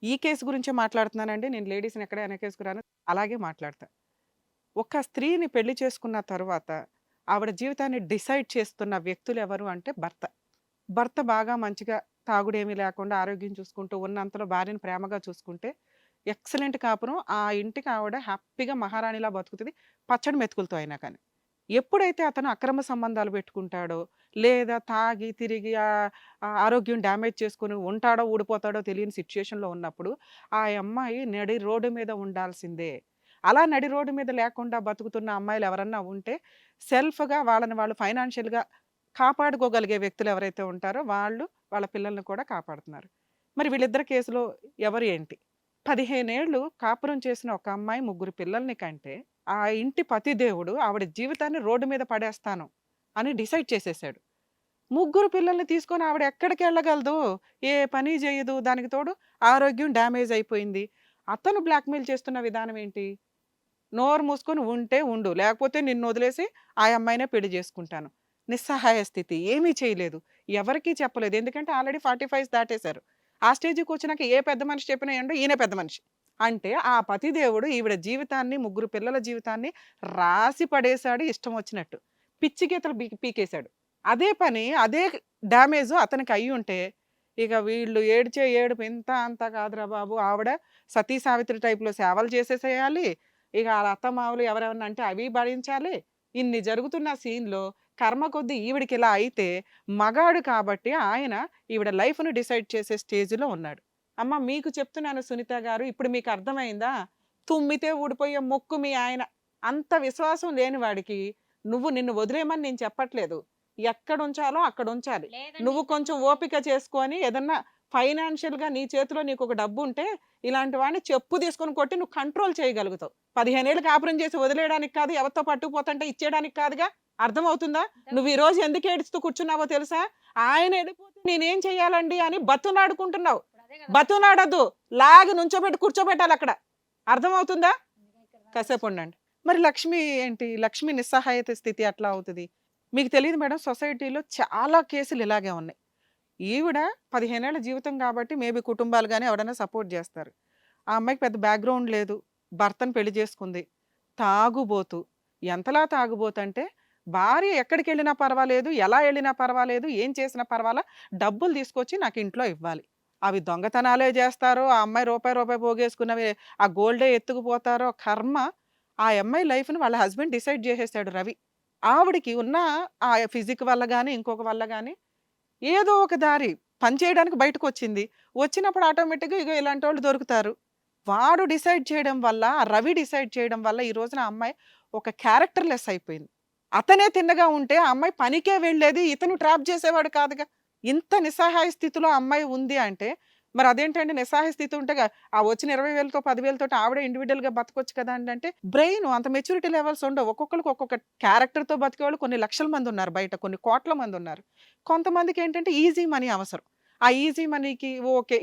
ఈ కేసు గురించే మాట్లాడుతున్నానండి. నేను లేడీస్‌ని ఎక్కడ వెనకేసుకురాను. అలాగే మాట్లాడతా. ఒక స్త్రీని పెళ్లి చేసుకున్న తరువాత, ఆవిడ జీవితాన్ని డిసైడ్ చేస్తున్న వ్యక్తులెవరు అంటే భర్త. భర్త బాగా మంచిగా తాగుడేమీ లేకుండా ఆరోగ్యం చూసుకుంటూ, ఉన్నంతలో భార్యని ప్రేమగా చూసుకుంటే, ఎక్సలెంట్ కాపురం. ఆ ఇంటికి ఆవిడ హ్యాపీగా మహారాణిలా బతుకుతది. పచ్చడి మెతుకులతో అయినా కానీ. ఎప్పుడైతే అతను అక్రమ సంబంధాలు పెట్టుకుంటాడో, లేదా తాగి తిరిగి ఆరోగ్యం డ్యామేజ్ చేసుకొని ఉంటాడో, ఊడిపోతాడో తెలియని సిట్యుయేషన్‌లో ఉన్నప్పుడు, ఆ అమ్మాయి నడి రోడ్డు మీద ఉండాల్సిందే. అలా నడి రోడ్డు మీద లేకుండా బతుకుతున్న అమ్మాయిలు ఎవరన్నా ఉంటే, సెల్ఫ్‌గా వాళ్ళని వాళ్ళు ఫైనాన్షియల్‌గా కాపాడుకోగలిగే వ్యక్తులు ఎవరైతే ఉంటారో వాళ్ళు వాళ్ళ పిల్లల్ని కూడా కాపాడుతున్నారు. మరి వీళ్ళిద్దరి కేసులో ఎవరు ఏంటి? 15 ఏళ్ళు కాపురం చేసిన ఒక అమ్మాయి ముగ్గురు పిల్లల్ని కంటే, ఆ ఇంటి పతిదేవుడు ఆవిడ జీవితాన్ని రోడ్డు మీద పడేస్తాను అని డిసైడ్ చేసేసాడు. ముగ్గురు పిల్లల్ని తీసుకొని ఆవిడ ఎక్కడికెళ్ళగలదు? ఏ పని జేయదు. దానికి తోడు ఆరోగ్యం డ్యామేజ్ అయిపోయింది. అతను బ్లాక్‌మెయిల్ చేస్తున్న విధానం ఏంటి? నోరు మూసుకొని ఉంటే ఉండు. లేకపోతే నిన్నొదిలేసి ఆ అమ్మాయినే పెళ్లి జేసుకుంటాను. నిస్సహాయ స్థితి. ఏమీ చేయలేదు. ఎవరికీ చెప్పలేదు. ఎందుకంటే ఆల్రెడీ 45 దాటేశారు. ఆ స్టేజ్‌కొచ్చినాక ఏ పెద్ద మనిషి చెప్పినా ఏంటో ఈయనే పెద్ద మనిషి. అంటే ఆ పతిదేవుడు ఈవిడ జీవితాన్ని, ముగ్గురు పిల్లల జీవితాన్ని రాసి పడేశాడు ఇష్టం వచ్చినట్టు. పిచ్చి గీతలు పీకేశాడు. అదే పని, అదే డ్యామేజు అతనికి అయ్యుంటే, ఇక వీళ్ళు ఏడ్చే ఏడుపు ఇంత అంత కాదురా బాబు! ఆవిడ సతీ సావిత్రి టైప్‌లో సేవలు చేసేసేయాలి. ఇక ఆళ్ళ అత్తమామలు ఎవరేమన్నా అంటే అవి భరించాలి. ఇన్ని జరుగుతున్న సీన్‌లో కర్మ కొద్దీ ఈవిడకిలా అయితే, మగాడు కాబట్టి ఆయన ఈవిడ లైఫ్‌ని డిసైడ్ చేసే స్టేజ్‌లో ఉన్నాడు. అమ్మ మీకు చెప్తున్నాను సునీత గారు. ఇప్పుడు మీకు అర్థమైందా? తుమ్మితే ఊడిపోయే మొక్కు మీ ఆయన. అంత విశ్వాసం లేని వాడికి నిన్ను వదిలేయమని నేను చెప్పట్లేదు. ఎక్కడుంచాలో అక్కడుంచాలి. లేదండి. నువ్వు కొంచెం ఇంతకుముందు ఓపిక చేసుకొని ఏదన్నా ఫైనాన్షియల్‌గా నీ చేతిలో నీకొక డబ్బుంటే, ఇలాంటి వాడిని చెప్పు తీసుకొని కొట్టి నువ్వు కంట్రోల్ చేయగలుగుతావు. 15 ఏళ్ళు కాపురం చేసి వదిలేయడానికి కాదు, ఎవరితో పట్టుకుపోతుంటే ఇచ్చేయడానికి కాదుగా. అర్థమవుతుందా? నువ్వు ఇంతకుముందు ఈరోజు ఎందుకు ఏడుస్తూ కూర్చున్నావో తెలుసా? ఆయన ఎళ్ళిపోతే నేనేం చేయాలండి అని బతిమలాడుకుంటున్నావు. ఇప్పుడు అదే కదా పరిస్థితి. బతిమలాడొద్దు. లాగి నుంచోబెట్టి కూర్చోబెట్టాలక్కడ. అర్థమవుతుందా? అందుకే ఇక్కడ దాకా వచ్చింది. కాసేపుండండి. మరి లక్ష్మి ఏంటి? లక్ష్మి నిస్సహాయత స్థితి ఎట్లా అవుతది? మీకు తెలీదు మేడం సొసైటీలో చాలా కేసులు ఇలాగే ఉన్నాయి. ఈవిడ 15 ఏళ్ల జీవితం కాబట్టి మేబీ కుటుంబాలు గాని ఎవడైనా సపోర్ట్ జేస్తారు. ఆ అమ్మాయికి పెద్ద బ్యాక్‌గ్రౌండ్ లేదు. భర్తను పెళ్లి చేసుకుంది. తాగుబోతు. ఎంతలా తాగుబోతంటే భార్య ఎక్కడికెళ్ళినా పర్వాలేదు, ఎలా ఎళ్ళినా పర్వాలేదు, ఏం చేసినా పర్వాలా, డబ్బులు తీసుకొచ్చి నాకు ఇంట్లో ఇవ్వాలి. అవి దొంగతనాలే జేస్తారో, ఆ అమ్మాయి రూపాయి, రూపాయి పోగేసుకున్నవి ఆ గోల్డే ఎత్తుకుపోతారో కర్మ, ఆ అమ్మాయి లైఫ్‌ని వాళ్ళ హస్బెండ్ డిసైడ్ జేసేసాడు రవి. ఆవిడకి ఉన్న ఆ ఫిజిక్ వల్ల గాని, ఇంకొక వల్ల గాని ఏదో ఒక దారి పని చేయడానికి బయటకొచ్చింది. వచ్చినప్పుడు ఆటోమేటిక్‌గా ఇగో ఇలాంటోళ్ళు దొరుకుతారు. వాడు డిసైడ్ చేయడం వల్ల, ఆ రవి డిసైడ్ చేయడం వల్ల ఈ రోజున ఆ అమ్మాయి ఒక క్యారెక్టర్ లెస్ అయిపోయింది. అతనే తిన్నగా ఉంటే ఆ అమ్మాయి పనికే వెళ్ళేది. ఇతను ట్రాప్ చేసేవాడు కాదుగా. ఇంత నిస్సహాయ స్థితిలో ఆ అమ్మాయి ఉంది అంటే, మరి అదేంటండి నిస్సహాయ స్థితి ఉంటే ఆ వచ్చిన 20,000తో 10,000తోటి ఆవిడే ఇండివిడ్యుయల్‌గా బతకొచ్చు కదా! అంటే బ్రెయిన్ అంత మెచ్యూరిటీ లెవెల్స్ ఉండవు. ఒక్కొక్కళ్ళకి ఒక్కొక్క క్యారెక్టర్‌తో బతికేవాళ్ళు కొన్ని లక్షల మంది ఉన్నారు బయట. కొన్ని కోట్ల మంది ఉన్నారు. కొంతమందికేంటంటే ఈజీ మనీ అవసరం. ఆ ఈజీ మనీకి ఓకే.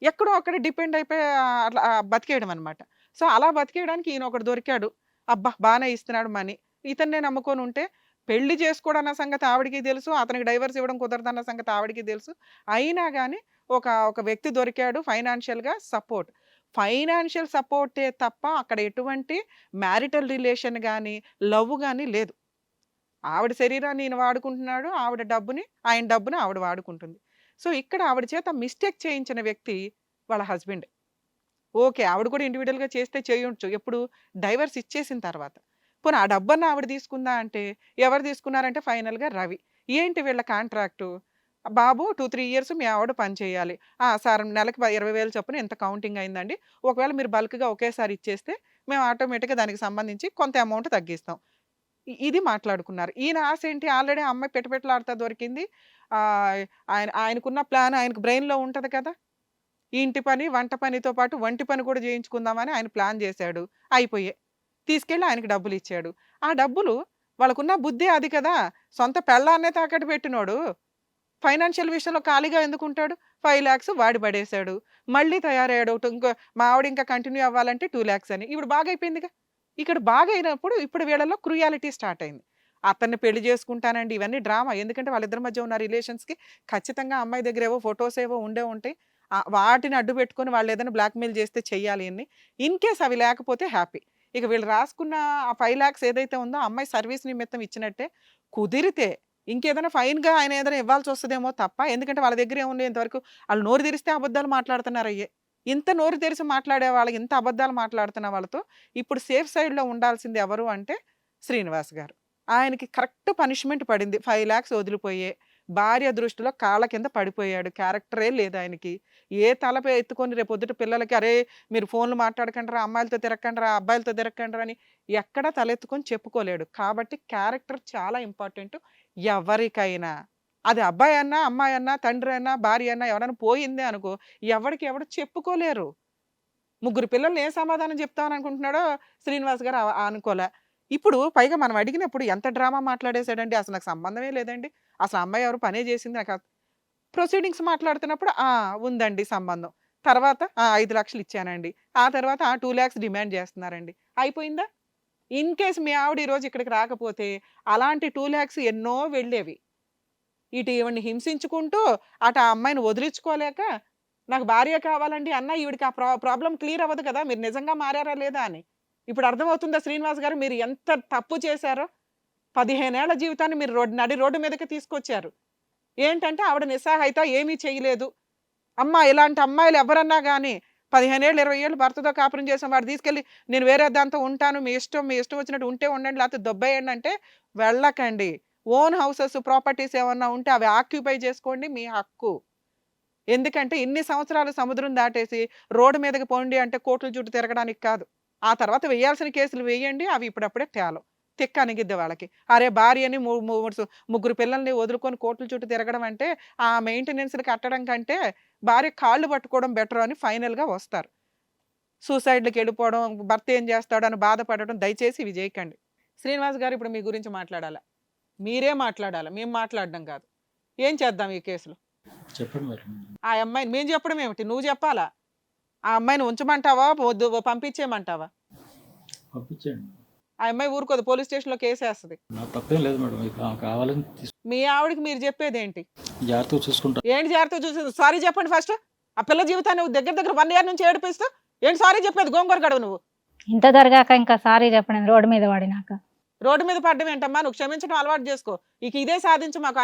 ఎక్కడో అక్కడ డిపెండ్ అయిపోయి అట్లా బతికేయడం అనమాట. సో, అలా బతికేయడానికి ఈయనొకడు దొరికాడు. అబ్బా! బానే ఇస్తున్నాడు మనీ. ఇతన్నే నమ్ముకొనుంటే పెళ్లి చేసుకోడన్న సంగతి ఆవిడకి తెలుసు. అతనికి డైవోర్స్ ఇవ్వడం కుదరదన్న సంగతి ఆవిడకి తెలుసు. అయినా గాని ఒక వ్యక్తి దొరికాడు ఫైనాన్షియల్‌గా సపోర్ట్. ఫైనాన్షియల్ సపోర్టే తప్ప అక్కడ ఎటువంటి మ్యారిటల్ రిలేషన్ గాని, లవ్ గాని లేదు. ఆవిడ శరీరాన్ని ఈయన వాడుకుంటున్నాడు. ఆయన డబ్బుని ఆవిడ వాడుకుంటుంది. సో, ఇక్కడ ఆవిడ చేత మిస్టేక్ చేయించిన వ్యక్తి వాళ్ళ హస్బెండ్. ఓకే. ఆవిడ కూడా ఇండివిడ్యుయల్‌గా చేస్తే చేయొచ్చు. ఎప్పుడు? డైవోర్స్ ఇచ్చేసిన తర్వాత. పోనీ ఆ డబ్బన్నా ఆవిడ తీసుకుందా అంటే, ఎవరు తీసుకున్నారంటే ఫైనల్‌గా రవి. ఏంటి వీళ్ళ కాంట్రాక్టు? బాబు 2, 3 ఇయర్స్ మీ ఆవిడ పని చేయాలి. సార్ నెలకి 20,000 చొప్పున ఇంత కౌంటింగ్ అయిందండి. ఒకవేళ మీరు బల్క్‌గా ఒకేసారి ఇచ్చేస్తే, మేము ఆటోమేటిక్‌గా దానికి సంబంధించి కొంత అమౌంట్ తగ్గిస్తాం. ఇది మాట్లాడుకున్నారు. ఈయన ఆశ ఏంటి? ఆల్రెడీ ఆ అమ్మాయి పెటపెటలాడుతా దొరికింది. ఆహ్, ఆయనకున్న ప్లాన్ ఆయనకు బ్రెయిన్‌లో ఉంటది కదా! ఈ ఇంటి పని, వంట పనితో పాటు వంటి పని కూడా చేయించుకుందామని ఆయన ప్లాన్ జేశాడు. అయిపోయాయి. తీసుకెళ్ళి ఆయనకి డబ్బులిచ్చాడు. ఆ డబ్బులు వాళ్ళకున్న బుద్ధే అది కదా! సొంత పెళ్ళాన్నే తాకట్టు పెట్టినోడు ఫైనాన్షియల్ విషయంలో ఖాళీగా ఎందుకుంటాడు? 5,00,000 వాడి పడేశాడు. మళ్ళీ తయారయ్యాడు. మా ఆవిడ ఇంకా కంటిన్యూ అవ్వాలంటే 2,00,000 అని. ఇప్పుడు బాగయిపోయిందిగా. ఇక్కడ బాగయినప్పుడు ఇప్పుడు వీళ్ళలో క్రుయాలిటీ స్టార్ట్ అయింది. అతన్ని పెళ్లి చేసుకుంటానండి ఇవన్నీ డ్రామా. ఎందుకంటే వాళ్ళిద్దరి మధ్య ఉన్న రిలేషన్స్‌కి ఖచ్చితంగా అమ్మాయి దగ్గర ఏవో ఫోటోస్ ఏవో ఉండే ఉంటాయి. వాటిని అడ్డు పెట్టుకొని వాళ్ళు ఏదైనా బ్లాక్మెయిల్ చేస్తే చెయ్యాలి అని. ఇన్ కేస్ అవి లేకపోతే హ్యాపీ. ఇక వీళ్ళు రాసుకున్న ఆ 5,00,000 ఏదైతే ఉందో ఆ అమ్మాయి సర్వీస్ నిమిత్తం ఇచ్చినట్టే. కుదిరితే ఇంకేదైనా ఫైన్‌గా ఆయన ఏదైనా ఇవ్వాల్సి వస్తదేమో తప్ప, ఎందుకంటే వాళ్ళ దగ్గర ఏమున్నాయి ఇంతవరకు, ఆళ్ళు నోరు తెరిస్తే అబద్ధాలు మాట్లాడుతున్నారయ్యే. ఇంత నోరు తెరిసి మాట్లాడే వాళ్ళకి, ఇంత అబద్ధాలు మాట్లాడుతున్న వాళ్ళతో ఇప్పుడు సేఫ్ సైడ్‌లో ఉండాల్సింది ఎవరు అంటే శ్రీనివాస్ గారు. ఆయనకి కరెక్ట్ పనిష్మెంట్ పడింది. 5,00,000 వదిలిపోయే. భార్య దృష్టిలో కాళ్ళ కింద పడిపోయాడు. క్యారెక్టరే లేదు ఆయనకి. ఏ తలపై ఎత్తుకొని రేపొద్దుట పిల్లలకి "అరే! మీరు ఫోన్‌లు మాట్లాడకండిరా, అమ్మాయిలతో తిరగకండిరా, అబ్బాయిలతో తిరగకండిరా" అని ఎక్కడ తలెత్తుకొని చెప్పుకోలేడు. కాబట్టి క్యారెక్టర్ చాలా ఇంపార్టెంట్ ఎవరికైనా. అది అబ్బాయన్నా, అమ్మాయన్నా, తండ్రన్నా, భార్య అన్నా ఎవరైనా పోయిందే అనుకో, ఎవడికి ఎవడు చెప్పుకోలేరు. ముగ్గురు పిల్లల్ని ఏ సమాధానం చెప్తామని అనుకుంటున్నాడో శ్రీనివాస్ గారు అనుకోలే. ఇప్పుడు పైగా మనం అడిగినప్పుడు ఎంత డ్రామా మాట్లాడేసాడండి. అసలు నాకు సంబంధమే లేదండి. అసలు ఆ అమ్మాయి ఎవరు పనే చేసింది నాకు ప్రొసీడింగ్స్ మాట్లాడుతున్నప్పుడు ఉందండి సంబంధం. తర్వాత 5,00,000 ఇచ్చానండి. ఆ తర్వాత 2,00,000 డిమాండ్ చేస్తున్నారండి. అయిపోయిందా? ఇన్ కేస్ మీ ఆవిడ ఈరోజు ఇక్కడికి రాకపోతే అలాంటి 2,00,000 ఎన్నో వెళ్ళేవి. ఇటు ఈవిడ్ని హింసించుకుంటూ, అటు ఆ అమ్మాయిని వదిలించుకోలేక, నాకు భార్య కావాలండి అన్నా ఈవిడకి ఆ ప్రాబ్లమ్ క్లియర్ అవ్వదు కదా! మీరు నిజంగా మారారా లేదా అని. ఇప్పుడు అర్థమవుతుందా శ్రీనివాస్ గారు మీరు ఎంత తప్పు చేశారో? 15 ఏళ్ల జీవితాన్ని మీరు నడి రోడ్డు మీదకి తీసుకొచ్చారు. ఏంటంటే ఆవిడ నిస్సహాయిత ఏమీ చేయలేదు. ఇలాంటి అమ్మాయిలు ఎవరన్నా గాని 15 ఏళ్ళు, 20 ఏళ్ళు భర్తతో కాపురం చేసిన వాడు తీసుకెళ్ళి నేను వేరే దాంతో ఉంటాను. మీ ఇష్టం వచ్చినట్టు ఉంటే ఉండండి. లేకపోతే దొబ్బేయండి అంటే వెళ్ళకండి. ఓన్ హౌసెస్, ప్రాపర్టీస్ ఏమన్నా ఉంటే అవి ఆక్యుపై చేసుకోండి. మీ హక్కు. ఎందుకంటే ఇన్ని సంవత్సరాలు సముద్రం దాటేసి రోడ్డు మీదకి పోండి అంటే కోర్టుల చుట్టూ తిరగడానికి కాదు. ఆ తర్వాత వేయాల్సిన కేసులు వేయండి. అవి ఇప్పుడప్పుడే తేలం. తిక్క అణిగిద్ది వాళ్ళకి. అరే భార్యని ముగ్గురు పిల్లల్ని వదులుకొని కోర్టుల చుట్టూ తిరగడం అంటే ఆ మెయింటెనెన్స్‌లు కట్టడం కంటే భార్య కాళ్ళు పట్టుకోవడం బెటర్ అని ఫైనల్‌గా వస్తారు. సూసైడ్‌లకెళ్ళిపోవడం, భర్త ఏం చేస్తాడో అని బాధపడడం దయచేసి ఇవి చేయకండి. శ్రీనివాస్ గారు ఇప్పుడు మీ గురించి మాట్లాడాలా. మీరే మాట్లాడాలా. మేము మాట్లాడడం కాదు. ఏం చేద్దాం ఈ కేసులో? చెప్పండి మేడం. ఆ అమ్మాయిని మేము చెప్పడం ఏమిటి? నువ్వు చెప్పాలా? ఆ అమ్మాయిని ఉంచమంటావా? పంపించేయమంటావా? పంపించేయండి. ఆ అమ్మాయి ఊరుకోదు. పోలీస్ స్టేషన్‌లో కేసేస్తది. నాకు తప్పేం లేదు మేడం. కావాలని మీ ఆవిడకి మీరు చెప్పేదేంటి? జాగ్రత్తగా చూసుకుంటా. ఏంటి జాగ్రత్తగా చూసేది? సారీ చెప్పండి ఫస్ట్. ఆ పిల్ల జీవితాన్ని నువ్వు దగ్గర దగ్గర 1 ఇయర్ నుంచి ఏడిపిస్తూ ఏంటి సారీ చెప్పేది? గోంగూర గడవ నువ్వు. ఇంత జరగాక ఇంకా సారీ చెప్పడం రోడ్డు మీద పడినాక. రోడ్డు మీద పడ్డం ఏంటమ్మా? నువ్వు క్షమించడం అలవాటు చేసుకో. ఇక ఇదే సాధించు మాకు.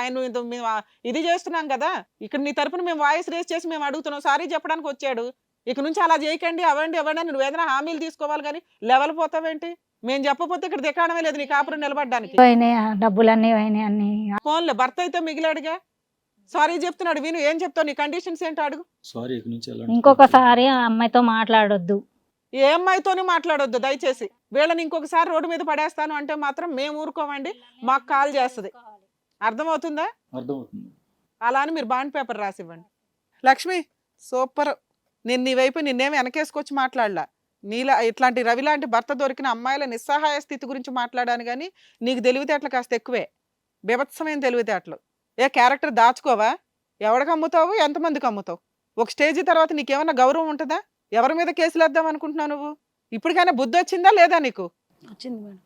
మేము ఇది చేస్తున్నాం కదా! ఇక్కడ నీ తరపున మేము వాయిస్ రేజ్ చేసి మేము అడుగుతున్నాం. సారీ చెప్పడానికి వచ్చాడు. ఇక నుంచి అలా చేయకండి, అవ్వండి అని నువ్వేదైనా హామీలు తీసుకోవాలి గానీ లెవెల్ పోతావేంటి? మేము చెప్పకపోతే ఇక్కడ దిక్కాడమే లేదు నీ కాపురం నిలబడ్డానికి. పోయినాయి డబ్బులన్నీ పోయినాయి అన్ని. ఫోన్‌లో భర్త అయితే మిగిలాడుగా. సారీ చెప్తున్నాడు విను. ఏం చెప్తావు? నీ కండిషన్స్ ఏంటో అడుగు. సారీ ఇక నుంచి ఎలాంటి ఇంకొకసారి ఆ అమ్మాయితో మాట్లాడొద్దు. ఏ అమ్మాయితోని మాట్లాడొద్దు దయచేసి. వీళ్ళని ఇంకొకసారి రోడ్డు మీద పడేస్తాను అంటే మాత్రం మేము ఊరుకోమండి. మాకు కాల్ చేస్తది. అర్థమవుతుందా? అర్థమవుతుంది. అలా అని మీరు బాండ్ పేపర్ రాసివ్వండి. లక్ష్మి సూపర్. నేను నీ వైపు నిన్నేమి వెనకేసుకొచ్చి మాట్లాడలా. నీలా ఇట్లాంటి రవి లాంటి భర్త దొరికిన అమ్మాయిల నిస్సహాయ స్థితి గురించి మాట్లాడాను గానీ నీకు తెలివితేటలు కాస్త ఎక్కువే. బీభత్సమైన తెలివితేటలు. ఏ క్యారెక్టర్ దాచుకోవా? ఎవడికి అమ్ముతావు? ఎంతమందికి అమ్ముతావు? ఒక స్టేజీ తర్వాత నీకేమన్నా గౌరవం ఉంటదా? ఎవరి మీద కేసులేద్దాం అనుకుంటున్నావు నువ్వు? ఇప్పటికైనా బుద్ధొచ్చిందా లేదా నీకు? వచ్చింది మేడం.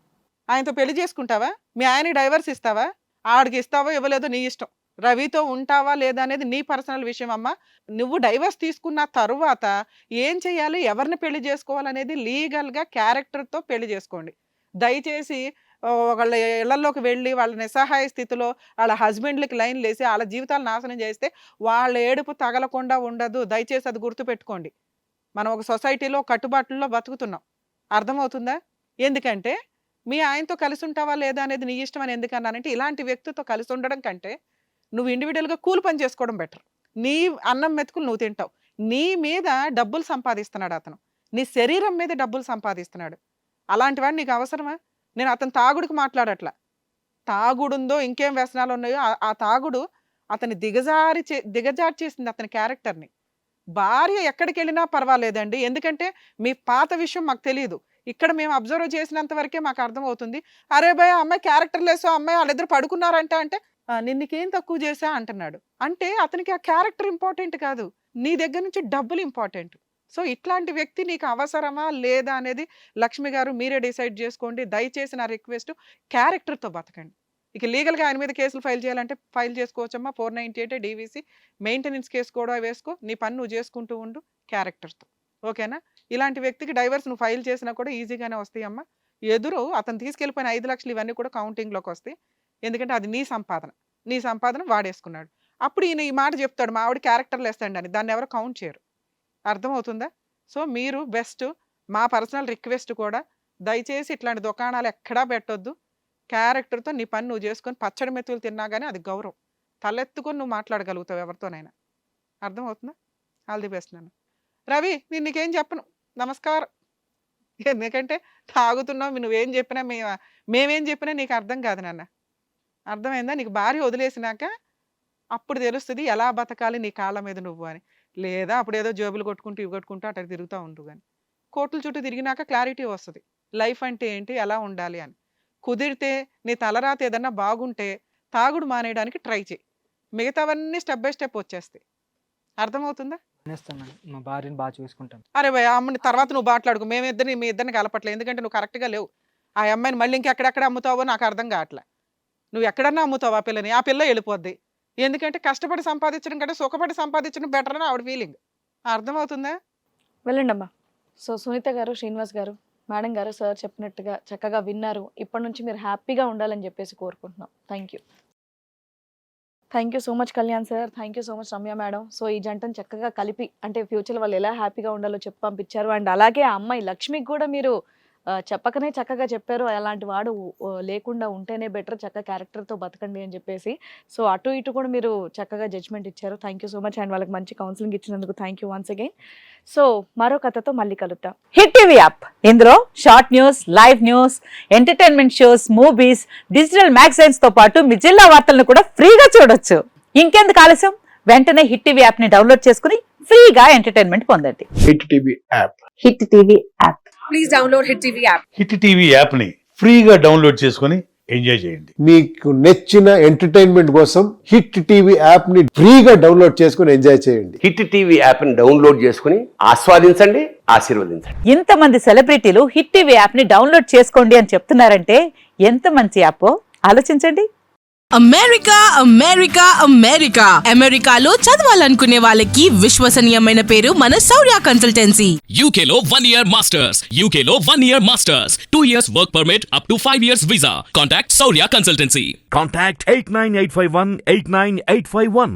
ఆయనతో పెళ్లి చేసుకుంటావా? మీ ఆయనకి డైవర్స్ ఇస్తావా? ఆడికి ఇస్తావో ఇవ్వలేదో నీ ఇష్టం. రవితో ఉంటావా లేదా అనేది నీ పర్సనల్ విషయం అమ్మా. నువ్వు డైవర్స్ తీసుకున్న తరువాత ఏం చేయాలి? ఎవరిని పెళ్లి చేసుకోవాలనేది లీగల్‌గా క్యారెక్టర్‌తో పెళ్లి చేసుకోండి. దయచేసి ఒకళ్ళ ఇళ్లల్లోకి వెళ్ళి వాళ్ళ నిస్సహాయ స్థితిలో వాళ్ళ హస్బెండ్‌లకి లైన్‌లేసి ఆళ్ళ జీవితాలు నాశనం చేస్తే వాళ్ళ ఏడుపు తగలకుండా ఉండదు. దయచేసి అది గుర్తుపెట్టుకోండి. మనం ఒక సొసైటీలో కట్టుబాట్లలో బతుకుతున్నాం. అర్థమవుతుందా? ఎందుకంటే మీ ఆయనతో కలిసి ఉంటావా లేదా అనేది నీ ఇష్టం అని ఎందుకన్నానంటే ఇలాంటి వ్యక్తితో కలిసి ఉండడం కంటే నువ్వు ఇండివిడ్యువల్‌గా కూలి పని చేసుకోవడం బెటర్. నీ అన్నం మెతుకులు నువ్వు తింటావు. నీ మీద డబ్బులు సంపాదిస్తున్నాడు అతను. నీ శరీరం మీద డబ్బులు సంపాదిస్తున్నాడు. అలాంటి వాడు నీకు అవసరమా? నేను అతని తాగుడుకి మాట్లాడట్లా. తాగుడుందో ఇంకేం వ్యసనాలున్నాయో ఆ తాగుడు అతన్ని దిగజార్చేసింది అతని క్యారెక్టర్‌ని. భార్య ఎక్కడికెళ్ళినా పర్వాలేదండి. ఎందుకంటే మీ పాత విషయం మాకు తెలీదు. ఇక్కడ మేము అబ్జర్వ్ చేసినంత వరకే మాకు అర్థమవుతుంది. అరే భయ్! ఆ అమ్మాయి క్యారెక్టర్ లెస్ అమ్మాయి ఆళ్ళిద్దరు పడుకున్నారంట అంటే నేను నీకేం తక్కువ చేశా అంటున్నాడు. అంటే అతనికి ఆ క్యారెక్టర్ ఇంపార్టెంట్ కాదు. నీ దగ్గర నుంచి డబ్బులు ఇంపార్టెంట్. సో ఇట్లాంటి వ్యక్తి నీకు అవసరమా? లేదా? అనేది లక్ష్మి గారు మీరే డిసైడ్ చేసుకోండి. దయచేసి నా రిక్వెస్ట్ క్యారెక్టర్‌తో బతకండి. ఇక లీగల్గా ఆయన మీద కేసులు ఫైల్ చేయాలంటే ఫైల్ చేసుకోవచ్చమ్మా. 498 డీవీసీ మెయింటెనెన్స్ కేసు కూడా వేసుకో. నీ పని నువ్వు చేసుకుంటూ ఉండు క్యారెక్టర్తో. ఓకేనా? ఇలాంటి వ్యక్తికి డైవర్స్ నువ్వు ఫైల్ చేసినా కూడా ఈజీగానే వస్తాయమ్మా. ఎదురు అతను తీసుకెళ్ళిపోయిన 5 లక్షలు ఇవన్నీ కూడా కౌంటింగ్లోకి వస్తాయి. ఎందుకంటే అది నీ సంపాదన వాడేసుకున్నాడు. అప్పుడు ఈయన ఈ మాట చెప్తాడు, మా ఆవిడ క్యారెక్టర్లు వేస్తాడు అని. దాన్ని ఎవరు కౌంట్ చేయరు. అర్థమవుతుందా? సో మీరు బెస్ట్. మా పర్సనల్ రిక్వెస్ట్ కూడా, దయచేసి ఇట్లాంటి దుకాణాలు ఎక్కడా పెట్టొద్దు. క్యారెక్టర్తో నీ పని నువ్వు చేసుకొని పచ్చడి మెతుకులు తిన్నా కానీ అది గౌరవం. తలెత్తుకొని నువ్వు మాట్లాడగలుగుతావు ఎవరితోనైనా. అర్థమవుతుందా? ఆల్ ది బెస్ట్ నాన్న. రవి, నేను నీకేం చెప్పను, నమస్కారం. ఎందుకంటే తాగుతున్నావు, నువ్వేం చెప్పినా మేమేం చెప్పినా నీకు అర్థం కాదు నాన్న. అర్థమైందా? నీకు భార్య వదిలేసినాక అప్పుడు తెలుస్తుంది ఎలా బతకాలి నీ కాళ్ళ మీద నువ్వు అని. లేదా అప్పుడు ఏదో జేబులు కొట్టుకుంటూ ఇవి కొట్టుకుంటూ అట్లా తిరుగుతూ ఉండు. కానీ కోర్టుల చుట్టూ తిరిగినాక క్లారిటీ వస్తుంది లైఫ్ అంటే ఏంటి, ఎలా ఉండాలి అని. కుదిరితే నీ తలరాత ఏదన్నా బాగుంటే తాగుడు మానేయడానికి ట్రై చేయి. మిగతావన్నీ స్టెప్ బై స్టెప్ వచ్చేస్తాయి. అర్థమవుతుందా? మా భార్యని బాగా చూసుకుంటాను. అరే భయ అమ్మని తర్వాత నువ్వు మాట్లాడుకో. మీ ఇద్దరిని కలపట్లేదు. ఎందుకంటే నువ్వు కరెక్ట్గా లేవు. ఆ అమ్మాయిని మళ్ళీ ఇంకెక్కడెక్కడ అమ్ముతావో నాకు అర్థం కావట్లే. నువ్వు ఎక్కడన్నా అమ్ముతావు ఆ పిల్లని, ఆ పిల్ల వెళ్ళిపోద్ది. ఎందుకంటే కష్టపడి సంపాదించడం కంటే సుఖపడి సంపాదించడం బెటర్ అని ఆవిడ ఫీలింగ్. అర్థమవుతుందా? వెళ్ళండి అమ్మా. సో సునీత గారు, శ్రీనివాస్ గారు, మేడం గారు సార్ చెప్పినట్టుగా చక్కగా విన్నారు. ఇప్పటి నుంచి మీరు హ్యాపీగా ఉండాలని చెప్పేసి కోరుకుంటున్నాం. Thank you so much Kalyan sir. Thank you so much Ramya madam. So ఈ జంటను చక్కగా కలిపి అంటే ఫ్యూచర్ వాళ్ళు ఎలా హ్యాపీగా ఉండాలో చెప్పి పంపించారు. అండ్ అలాగే ఆ అమ్మాయి లక్ష్మికి కూడా మీరు చెప్పకనే చక్కగా చెప్పారు. అలాంటి వాడు లేకుండా ఉంటేనే బెటర్, చక్కగా క్యారెక్టర్తో బతకండి అని చెప్పేసి. సో అటు ఇటు కూడా మీరు చక్కగా జడ్జ్మెంట్ ఇచ్చారు. Thank you so much. And వాళ్ళకి మంచి కౌన్సిలింగ్ ఇచ్చినందుకు thank you once again. So మరో కథతో మళ్ళీ కలుద్దాం. హిట్ టీవీ యాప్, ఇందులో short news, live news, entertainment shows, movies, digital magazines తో పాటు మీ జిల్లా వార్తలను కూడా ఫ్రీగా చూడొచ్చు. ఇంకెందుకు ఆలస్యం, వెంటనే హిట్ టీవీ యాప్ ని డౌన్లోడ్ చేసుకుని ఫ్రీగా ఎంటర్టైన్మెంట్ పొందండి. Hit TV app. Hit TV app. Please download hit TV app. Hit TV యాప్ని ఫ్రీగా డౌన్లోడ్ చేసుకొని ఎంజాయ్ చేయండి. మీకు నచ్చిన ఎంటర్టైన్మెంట్ కోసం హిట్ టీవీ యాప్ ని ఫ్రీగా డౌన్లోడ్ చేసుకుని ఎంజాయ్ చేయండి. హిట్ టీవీ యాప్ ని డౌన్లోడ్ చేసుకుని ఆస్వాదించండి, ఆశీర్వదించండి. ఇంతమంది సెలబ్రిటీలు హిట్ టీవీ యాప్ ని డౌన్లోడ్ చేసుకోండి అని చెప్తున్నారంటే ఎంత మంచి యాప్ ఆలోచించండి. అమెరికా అమెరికా అమెరికా అమెరికాలో చదవాలనుకునే వాళ్ళకి విశ్వసనీయమైన పేరు మన శౌర్య కన్సల్టెన్సీ. UK లో 1 year masters. UK లో 1 year masters. 2 years work permit up to 5 years visa. Contact Saurya Consultancy. Contact 89851 89851.